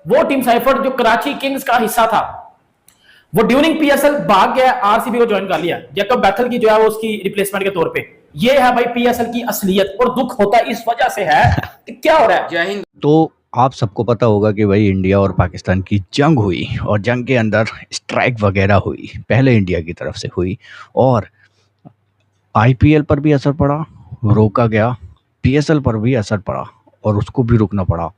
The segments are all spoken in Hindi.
वो टीम साइफर्ड जो कराची किंग्स का हिस्सा था, वो ड्यूरिंग पीएसएल भाग गया, आरसीबी को ज्वाइन कर लिया जैकब बैथल की जो है वो उसकी रिप्लेसमेंट के तौर पे। ये है भाई पीएसएल की असलियत, और दुख होता है इस वजह से है कि क्या हो रहा है। जय हिंद। तो आप सबको पता होगा कि भाई इंडिया और पाकिस्तान की जंग हुई और जंग के अंदर स्ट्राइक वगैरह हुई, पहले इंडिया की तरफ से हुई और आईपीएल पर भी असर पड़ा, रोका गया, पीएसएल पर भी असर पड़ा और उसको भी रुकना पड़ा।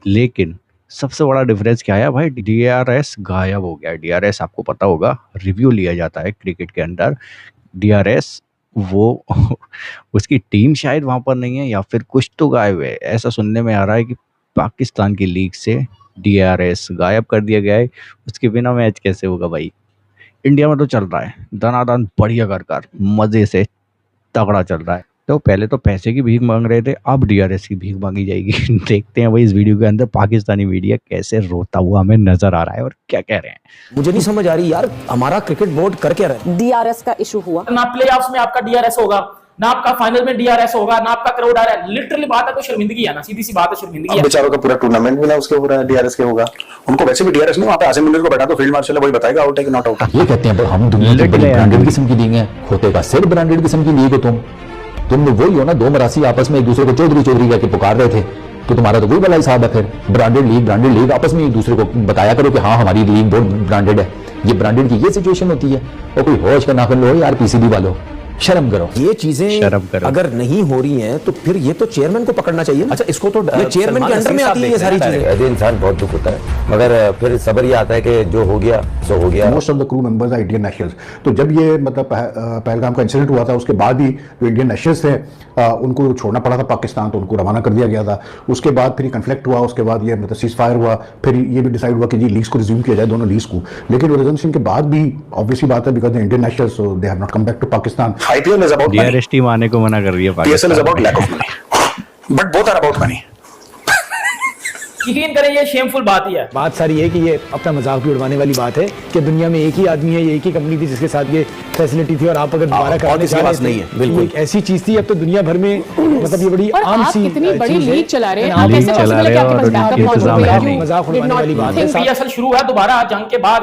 लेकिन सबसे बड़ा डिफरेंस क्या है भाई, डीआरएस गायब हो गया। डीआरएस आपको पता होगा रिव्यू लिया जाता है क्रिकेट के अंदर, डीआरएस वो उसकी टीम शायद वहाँ पर नहीं है या फिर कुछ तो गायब है। ऐसा सुनने में आ रहा है कि पाकिस्तान की लीग से डीआरएस गायब कर दिया गया है। उसके बिना मैच कैसे होगा भाई। इंडिया में तो चल रहा है दनादन बढ़िया कर मज़े से तगड़ा चल रहा है। तो पहले तो पैसे की भीख मांग रहे थे, अब डीआरएस की भीख मांगी जाएगी। देखते हैं भाई इस वीडियो के अंदर पाकिस्तानी मीडिया कैसे रोता हुआ हमें नजर आ रहा है और क्या कह रहे हैं। मुझे नहीं समझ आ रही यार, हमारा क्रिकेट बोर्ड कर क्या रहा है। डीआरएस का इशू हुआ ना प्लेऑफ्स में आपका डीआरएस होगा, ना आपका फाइनल में डीआरएस होगा, ना आपका क्राउड आ रहा है। लिटरली बात है, तो शर्मिंदगी है ना, सीधी सी बात है, शर्मिंदगी है। बेचारों का पूरा टूर्नामेंट भी ना उसके हो रहा है, डीआरएस के होगा। उनको वैसे भी डीआरएस नहीं, वहां पे आसिम मुनीर को बैठा तो फील्ड मार्शल है, वही बताएगा आउट है कि नॉट आउट है। ये कहते हैं हम दुनिया की बड़ी ब्रांडेड किस्म की लीग है, होते का सिर्फ ब्रांडेड किस्म की लीग हो तुम वही हो ना, दो मरासी आपस में एक दूसरे को चौधरी चौधरी करके पुकार रहे थे, तो तुम्हारा तो वही वाला हिसाब है। फिर ब्रांडेड लीग आपस में एक दूसरे को बताया करो कि हाँ हमारी लीग बहुत ब्रांडेड है। ये ब्रांडेड की ये सिचुएशन होती है। और कोई होश का नाखन लो यार, पीसीबी वालों शर्म करो। ये चीजें अगर नहीं हो रही हैं तो फिर ये तो चेयरमैन को पकड़ना चाहिए। अच्छा इसको तो ये चेयरमैन के अंडर में आती है ये सारी चीजें। ऐसे इंसान बहुत दुख होता है, मगर फिर सब्र ये आता है कि जो हो गया सो हो गया। Most of the crew members are Indian nationals. तो जब ये मतलब पहलगाम का इंसिडेंट हुआ था उसके बाद ही जो इंडियन नेशनल्स थे उनको छोड़ना पड़ा था पाकिस्तान, तो उनको रवाना कर दिया गया था। उसके बाद फिर कन्फ्लिक्ट हुआ, उसके बाद ये मतलब सीज फायर हुआ, फिर ये भी डिसाइड हुआ कि जी लीग्स को रिज्यूम किया जाए, दोनों लीग्स को। लेकिन वो रिजम्पशन के बाद भी ऑब्वियसली बात है because Indian nationals so they have not come back to Pakistan. IPL is about DRS team आने को मना कर रही है, PSL is about lack of money, but both are about money. यकीन करें ये शेमफुल बात ही है। बात सारी है कि ये अपना मजाक भी उड़वाने वाली बात है कि दुनिया में एक ही आदमी है, एक ही कंपनी थी जिसके साथ ये फैसिलिटी थी, और आप अगर दोबारा कराने जा रहे नहीं है, बिल्कुल एक ऐसी चीज थी। अब तो दुनिया भर में मतलब ये बड़ी आम सी कितनी बड़ी लीग चला रहे हैं, आप कैसे पॉसिबल है कि आपके पास बैकअप मौजूद है? मजाक उड़वाने वाली बात है। पीएसएल शुरू हुआ दोबारा जंग के बाद,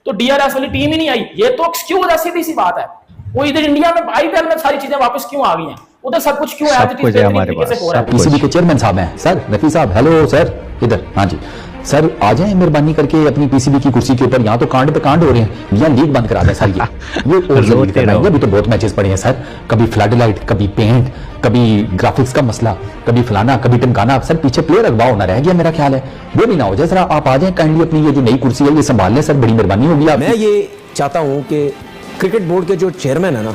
तो डीआरएस वाली टीम ही नहीं आई। ये तो एक्सक्यूज है, सीधी सी बात है। वो इधर इंडिया में आईपीएल में सारी चीजें वापस क्यों आ गई हैं, उधर सब कुछ क्यों है हमारे पास। पीसीबी के चेयरमैन साहब हैं सर, रफी साहब। हेलो सर, इधर। हाँ जी सर, आ जाएं मेहरबानी करके अपनी पीसीबी की कुर्सी के ऊपर। यहाँ तो कांड पे कांड हो रहे हैं, यहाँ लीग बंद करा दें सर। ये अभी तो बहुत मैचेस पड़े हैं सर, कभी फ्लड लाइट, कभी पेंट, कभी ग्राफिक्स का मसला, कभी फलाना, कभी टिमकाना। सर पीछे प्लेयर अगवा होना रह गया, मेरा ख्याल है वो भी ना हो जाए। सर आप आ जाएं काइंडली, अपनी ये जो नई कुर्सी है ये संभाल लें सर, बड़ी मेहरबानी होगी। मैं ये चाहता हूँ कि क्रिकेट बोर्ड के जो चेयरमैन है ना,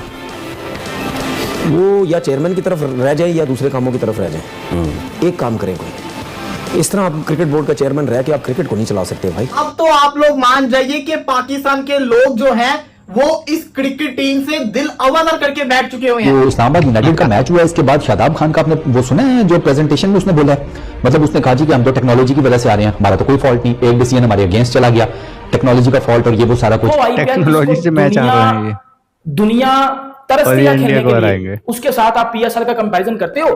वो या चेयरमैन की तरफ रह जाए या दूसरे कामों की तरफ रह जाए। एक काम करें कोई, इस तरह आप क्रिकेट बोर्ड का चेयरमैन रह के आप क्रिकेट को नहीं चला सकते भाई। अब तो आप लोग मान जाइए कि पाकिस्तान के लोग जो हैं वो इस क्रिकेट टीम से दिल अवादर करके बैठ चुके हुए हैं। तो इस्लामाबाद यूनाइटेड का मैच हुआ, इसके बाद शादाब खान का आपने वो सुना है जो प्रेजेंटेशन में उसने बोला है, मतलब उसने कहा जी कि हम तो टेक्नोलॉजी की वजह से आ रहे हैं, हमारा तो कोई फॉल्ट नहीं, एक डिसीजन हमारे अगेंस्ट चला गया, टेक्नोलॉजी का फॉल्ट और ये वो सारा कुछ। टेक्नोलॉजी से मैच आ रहा है ये, दुनिया तरसती है खेलने के लिए, उसके साथ आप पीएसएल का कंपैरिजन करते हो।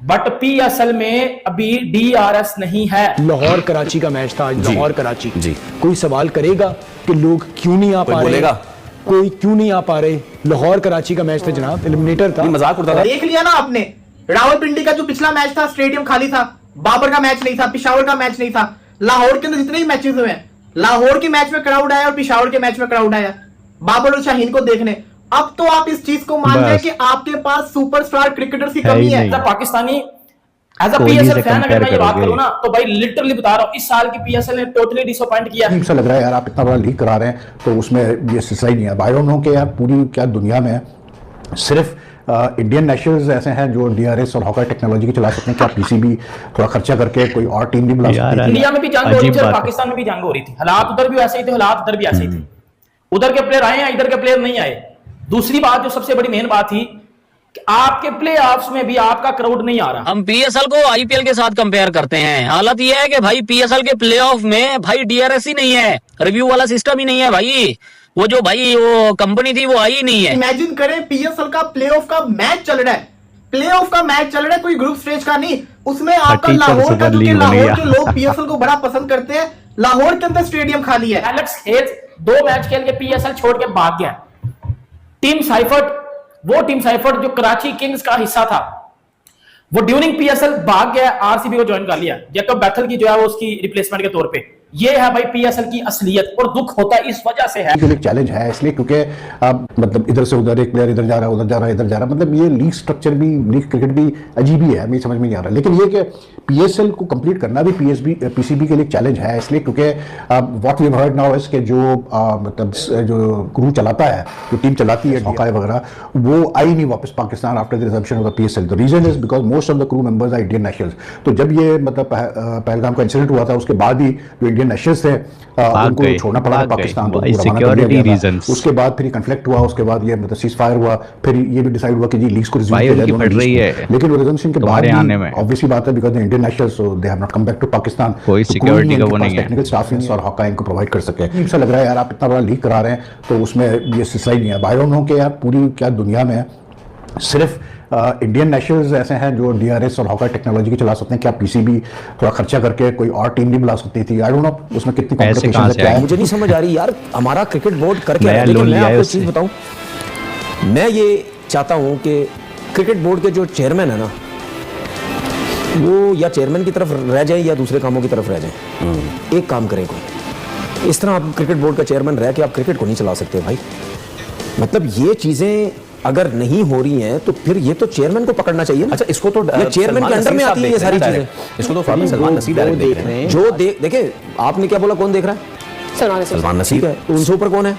बट पीएसएल में अभी डीआरएस नहीं है। लाहौर कराची का मैच था आज, लाहौर कराची जी। कोई सवाल करेगा कि लोग क्यों नहीं आ पा रहे, कोई क्यों नहीं आ पा रहे। लाहौर कराची का मैच था जनाब, एलिमिनेटर था, मजाक उड़ता था। देख लिया ना आपने, रावलपिंडी का जो पिछला मैच था स्टेडियम खाली था, बाबर का मैच नहीं था, पिशावर का मैच नहीं था। लाहौर के अंदर जितने भी मैचेस हुए हैं, लाहौर के मैच में क्राउड आया और पिशावर के मैच में क्राउड आया बाबर और शाहीन को देखने। अब तो आप इस चीज को मान जाए कि आपके पास सुपरस्टार क्रिकेटर्स की कमी है। Pakistani as a PSL fan अगर मैं ये बात करूं ना, तो भाई लिटरली बता रहा हूं, इस साल की पीएसएल ने टोटली डिसअपॉइंट किया। ऐसा लग रहा है यार आप इतना बड़ा लीग करा रहे हैं तो उसमें ये सिलसिला ही नहीं है। आई डोंट नो कि यार पूरी क्या दुनिया में सिर्फ इंडियन नेशनल्स ऐसे हैं जो डीआरएस और हॉकर टेक्नोलॉजी की चला सकते हैं। क्या पीसीबी थोड़ा खर्चा करके कोई और टीम भी बुला सकती है? इंडिया में भी जंग हो रही थी और पाकिस्तान में भी जंग हो रही थी, हालात उधर भी वैसे ही थे, हालात उधर भी ऐसे ही थे। उधर के प्लेयर आए हैं, इधर के प्लेयर नहीं आए। दूसरी बात जो सबसे बड़ी मेन बात थी कि आपके प्लेऑफ्स में भी आपका क्राउड नहीं आ रहा। हम पीएसएल को आईपीएल के साथ कंपेयर करते हैं, हालत यह है कि भाई पीएसएल के प्लेऑफ में भाई डीआरएस ही नहीं है, रिव्यू वाला सिस्टम ही नहीं है भाई। वो जो भाई वो कंपनी थी वो आई ही नहीं है। इमेजिन करें पीएसएल का प्लेऑफ का मैच चल रहा है, प्लेऑफ का मैच चल रहा है, कोई ग्रुप स्टेज का नहीं। उसमें आपका टीचर लाहौर का, सुपर जो कि लीग बन लाहौर गया। के लोग पीएसएल को बड़ा पसंद करते हैं, लाहौर के अंदर स्टेडियम खाली है। एलेक्स हेज 2 मैच खेल के पीएसएल छोड़ के भाग गया। टीम साइफर्ट, वो टीम साइफर्ट जो कराची किंग्स का हिस्सा था, वो ड्यूरिंग पीएसएल भाग गया, आरसीबी को ज्वाइन कर लिया। जैकब बैथल की जो है वो उसकी रिप्लेसमेंट के तौर पे। ये है भाई पीएसएल की असलियत, और दुख होता है इस वजह से है। जो एक चैलेंज है इसलिए क्योंकि अब मतलब इधर से उधर एक प्लेयर इधर जा रहा है, उधर जा रहा है, इधर जा रहा है, मतलब ये लीग स्ट्रक्चर भी, लीग क्रिकेट भी अजीब ही है, मुझे समझ में नहीं आ रहा। लेकिन ये कि पीएसएल को कंप्लीट करना भी पीसीबी के लिए चैलेंज है इसलिए क्योंकि what we have heard now is के जो मतलब जो क्रू चलाता है, जो टीम चलाती है हॉकाई वगैरह, वो आई नहीं वापस Pakistan after the resumption of the PSL. The reason is because most of the crew members are Indian nationals. तो जब ये मतलब पहलगाम का इंसिडेंट हुआ था उसके बाद ही जो इंडियन नेशनल्स थे उनको छोड़ना पड़ा था पाकिस्तान, तो उनको रवाना कर दिया गया था। उसके बाद फिर कन्फ्लिक्ट हुआ, उसके बाद ये मतलब सीज फायर हुआ, फिर ये भी डिसाइड हुआ कि जी लीग्स को रिज्यूम किया जाए दोनों लीग्स को। लेकिन वो रिजम्पशन के बाद ऑब्वियसली बात है because the Indian nationals so they have not come back to Pakistan, कोई सिक्योरिटी का वो नहीं है, टेक्निकल स्टाफ और हॉकाई इनको प्रोवाइड कर सके। ऐसा लग रहा है यार आप इतना बड़ा लीग करा रहे हैं तो उसमें ये सिलसिला ही नहीं है। आई डोंट नो कि यार पूरी क्या दुनिया में सिर्फ इंडियन नेशनल्स ऐसे हैं जो डीआरएस और हॉकाई टेक्नोलॉजी की चला सकते हैं, क्या पीसीबी थोड़ा खर्चा करके कोई और टीम नहीं बुला सकती थी? आई डोंट नो उसमें कितनी कॉम्प्लिकेशन है, क्या है मुझे नहीं समझ आ रही यार। हमारा क्रिकेट बोर्ड करके लेकिन मैं आपको चीज बताऊं, मैं ये चाहता हूं कि क्रिकेट बोर्ड के जो चेयरमैन है ना, वो या चेयरमैन की तरफ रह जाए या दूसरे कामों की तरफ रह जाए। एक काम करें कोई, इस तरह आप क्रिकेट बोर्ड का चेयरमैन रह के आप क्रिकेट को नहीं चला सकते भाई। मतलब ये चीजें अगर नहीं हो रही हैं तो फिर ये तो चेयरमैन को पकड़ना चाहिए। अच्छा इसको तो चेयरमैन के अंडर में आती है ये सारी चीजें। इसको तो सलमान नसीब देख रहे हैं। जो देखे आपने क्या बोला, कौन देख रहा है? सलमान नसीब है। तो उनसे ऊपर कौन है?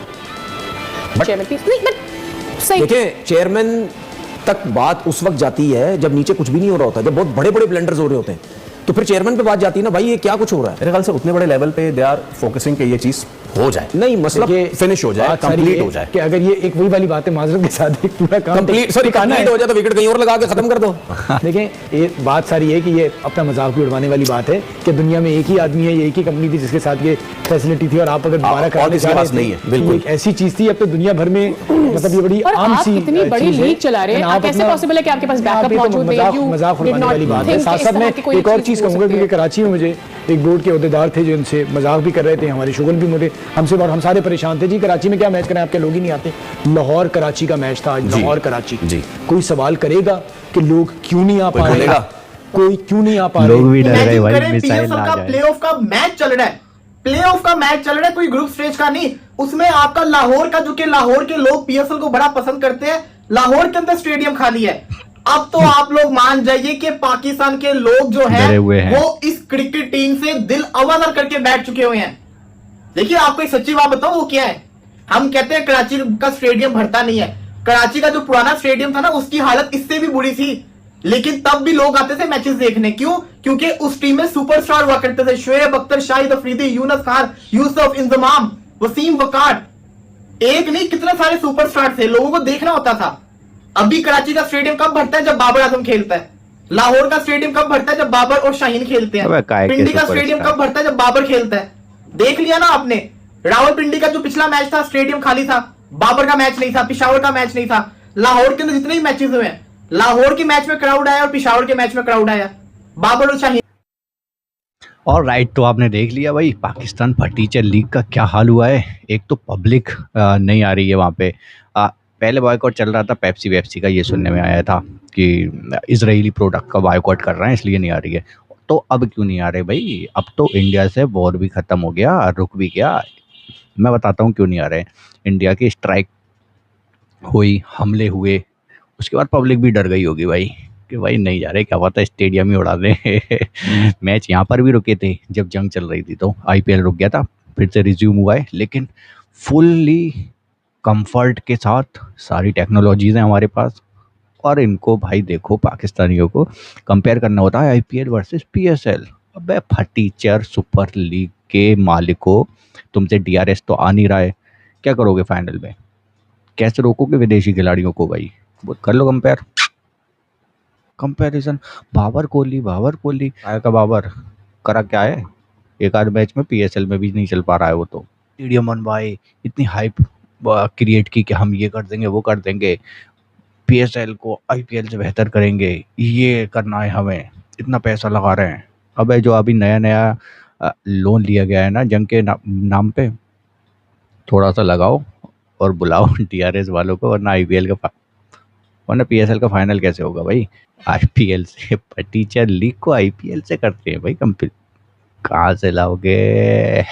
देखिए चेयरमैन तक बात उस वक्त जाती है जब नीचे कुछ भी नहीं हो रहा होता, जब बहुत बड़े बड़े ब्लंडर्स हो रहे होते हैं, तो फिर चेयरमैन पे बात जाती है ना, भाई ये क्या कुछ हो रहा है। मेरे ख्याल से उतने बड़े लेवल पे दे आर फोकसिंग कि ये चीज हो जाए, नहीं मतलब फिनिश हो जाए, कंप्लीट हो जाए। कि अगर ये एक वही वाली बात है, माजरत के साथ एक पूरा काम कंप्लीट कंप्लीट हो जाए तो विकेट कहीं और लगा के खत्म कर दो। देखें ये बात सारी है कि ये अपना मजाक भी उड़वाने वाली बात है कि दुनिया में एक ही आदमी है, एक ही कंपनी थी जिसके साथ ये फैसिलिटी थी, और आप अगर दोबारा कराने जा रहे थे, बिल्कुल एक ऐसी चीज थी। अब तो दुनिया भर में मतलब ये बड़ी आम सी इतनी बड़ी लीग चला रहे हैं, कैसे पॉसिबल है कि आपके पास बैकअप मौजूद है? मजाक उड़वाने वाली बात है। साथ साथ में एक और चीज कहूंगा, क्योंकि कराची में मुझे एक बोर्ड के अहदेदार थे जो उनसे मजाक भी कर रहे थे, हमारे शुगल भी मुझे हमसे और हम सारे परेशान थे जी कराची में क्या मैच करें, आपके लोग ही नहीं आते। लाहौर कराची का मैच था आज, लाहौर कराची। कोई सवाल करेगा कि लोग क्यों नहीं आ पा रहे? कोई क्यों नहीं आ पा रहे? लोग भी डर रहे भाई, मिसाइल पीएसएल आ का जाए। प्लेऑफ का मैच चल रहा है, प्लेऑफ का मैच चल रहा है, कोई ग्रुप स्टेज का नहीं। उसमें आपका लाहौर का, जो कि लाहौर के लोग पीएसएल को बड़ा पसंद करते हैं, लाहौर के अंदर स्टेडियम खाली है। अब तो आप लोग मान जाइए कि पाकिस्तान के लोग जो है वो इस क्रिकेट टीम से दिल अवदर करके बैठ चुके हुए हैं। देखिए आपको एक सच्ची बात बताऊं, वो क्या है, हम कहते हैं कराची का स्टेडियम भरता नहीं है। कराची का जो पुराना स्टेडियम था ना, उसकी हालत इससे भी बुरी थी, लेकिन तब भी लोग आते थे मैचेस देखने। क्यों? क्योंकि उस टीम में सुपरस्टार हुआ करते थे, शोएब अख्तर, शाहिद अफरीदी, यूनुस खान, यूसुफ इंजमाम, वसीम वकार, एक नहीं कितने सारे सुपरस्टार थे, लोगों को देखना होता था। अभी कराची का स्टेडियम कब भरता है? जब बाबर आजम खेलता है। लाहौर का स्टेडियम कब भरता है? जब बाबर और शाहीन खेलते हैं। पिंडी का स्टेडियम कब भरता है? जब बाबर खेलता है। देख लिया ना आपने, रावलपिंडी का जो पिछला मैच था स्टेडियम खाली था, बाबर का मैच नहीं था, पिशावर का मैच नहीं था। लाहौर के अंदर जितने भी मैचेस हुए हैं, लाहौर के मैच में क्राउड आया और पिशावर के मैच में क्राउड आया, बाबर और शाहीन। और राइट, तो आपने देख लिया भाई पाकिस्तान फर्नीचर लीग का क्या हाल हुआ है। एक तो पब्लिक नहीं आ रही है वहाँ पे। पहले बॉयकॉट चल रहा था पेप्सी वेप्सी का, ये सुनने में आया था कि इजरायली प्रोडक्ट का बॉयकॉट कर रहे हैं इसलिए नहीं आ रही है। तो अब क्यों नहीं आ रहे भाई? अब तो इंडिया से वॉर भी ख़त्म हो गया, रुक भी गया। मैं बताता हूँ क्यों नहीं आ रहे। इंडिया की स्ट्राइक हुई, हमले हुए, उसके बाद पब्लिक भी डर गई होगी भाई कि भाई नहीं जा रहे, क्या पता स्टेडियम ही उड़ा दें। मैच यहाँ पर भी रुके थे जब जंग चल रही थी, तो IPL रुक गया था, फिर से रिज्यूम हुआ है, लेकिन फुल्ली कंफर्ट के साथ सारी टेक्नोलॉजीज़ हैं हमारे पास। और इनको भाई देखो, पाकिस्तानियों को कंपेयर करना होता है IPL वर्सेस PSL। अबे फटीचर सुपर लीग के मालिकों, तुमसे DRS तो आ नहीं रहा है, क्या करोगे फाइनल में? कैसे रोकोगे विदेशी खिलाड़ियों को भाई? वो कर लो कंपैरिजन। बाबर कोहली आया का बाबर करा क्या है? एक आध मैच में PSL में भी नहीं चल पा रहा है वो तो। स्टेडियम बनवाए, इतनी हाइप क्रिएट की कि हम ये कर देंगे वो कर देंगे, पीएसएल को आईपीएल से बेहतर करेंगे, ये करना है हमें, इतना पैसा लगा रहे हैं। अबे जो अभी नया नया लोन लिया गया है ना जंग के नाम पे, थोड़ा सा लगाओ और बुलाओ डीआरएस वालों को, वरना आईपीएल का वरना पीएसएल का फाइनल कैसे होगा भाई? आईपीएल से टीचर लीग को आईपीएल से करते हैं भाई कंपनी, कहाँ से लाओगे?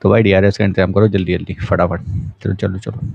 तो भाई डीआरएस का इंतजाम करो जल्दी जल्दी फटाफट। चलो चलो चलो।